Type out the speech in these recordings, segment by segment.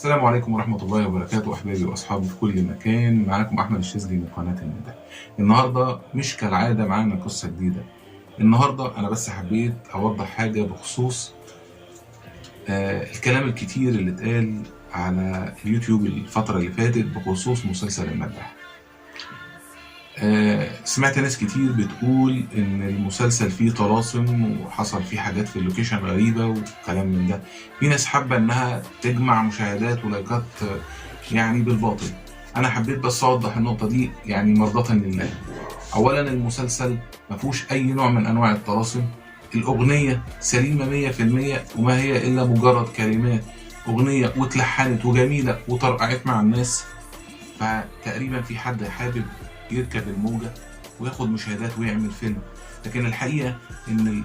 السلام عليكم ورحمة الله وبركاته أحبابي وأصحابي في كل مكان. معاكم أحمد الشاذلي من قناة الندى. النهاردة مش كالعادة معانا قصة جديدة. النهاردة أنا بس حبيت أوضح حاجة بخصوص الكلام الكتير اللي اتقال على اليوتيوب الفترة اللي فاتت بخصوص مسلسل المداح. سمعت ناس كتير بتقول إن المسلسل فيه طلاسم وحصل فيه حاجات في اللوكيشن غريبة وكلام من ده. في ناس حابة إنها تجمع مشاهدات ولايكات يعني بالباطل. أنا حبيت بس أوضح النقطة دي يعني مرضاة لله. أولا المسلسل مفهوش أي نوع من أنواع الطلاسم. الأغنية سليمة 100% وما هي إلا مجرد كلمات أغنية واتلحنت وجميلة وطرقعت مع الناس. فتقريبا في حد حابب يركب الموجة وياخد مشاهدات ويعمل فيلم، لكن الحقيقة ان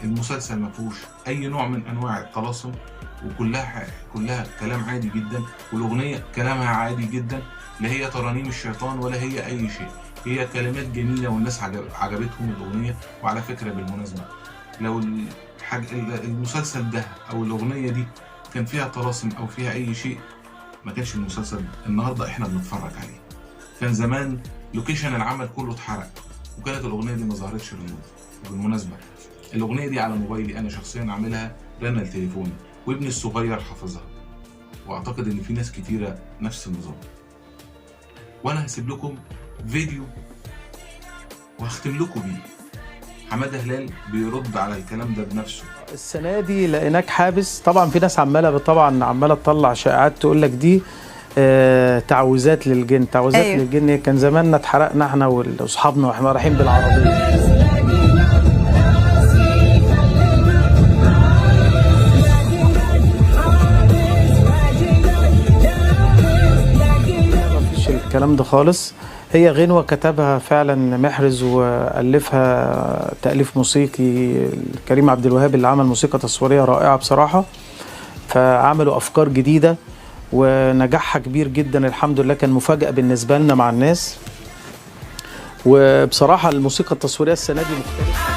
المسلسل ما فيهوش اي نوع من انواع الطلاسم، وكلها كلام عادي جدا، والاغنية كلامها عادي جدا، لا هي ترانيم الشيطان ولا هي اي شيء. هي كلمات جميلة والناس عجبتهم الاغنية. وعلى فكرة بالمناسبة لو المسلسل ده او الاغنية دي كان فيها طلاسم او فيها اي شيء ما كانش المسلسل النهاردة احنا بنتفرج عليه. كان زمان لوكيشن العمل كله اتحرق وكانت الاغنيه دي ما ظهرتش للنور. وبالمناسبه الاغنيه دي على موبايلي انا شخصيا عاملها رن لتليفوني وابني الصغير حافظها، واعتقد ان في ناس كتيره نفس النظام. وانا هسيب لكم فيديو وهختم لكم بيه. حماده هلال بيرد على الكلام ده بنفسه. السنه دي لقيناك حابس. طبعا في ناس عماله تطلع شائعات تقول لك دي تعويذات للجن. تعويذات أيوه. للجن كان زماننا اتحرقنا احنا واصحابنا واحنا رايحين بالعربيه. مفيش الكلام ده خالص. هي غنوة كتبها فعلا محرز وألفها تأليف موسيقي كريم عبد الوهاب اللي عمل موسيقى تصويرية رائعة بصراحة. فعملوا أفكار جديدة ونجاحها كبير جدا الحمد لله. كان مفاجأة بالنسبة لنا مع الناس. وبصراحة الموسيقى التصويرية السنة دي مختلفة.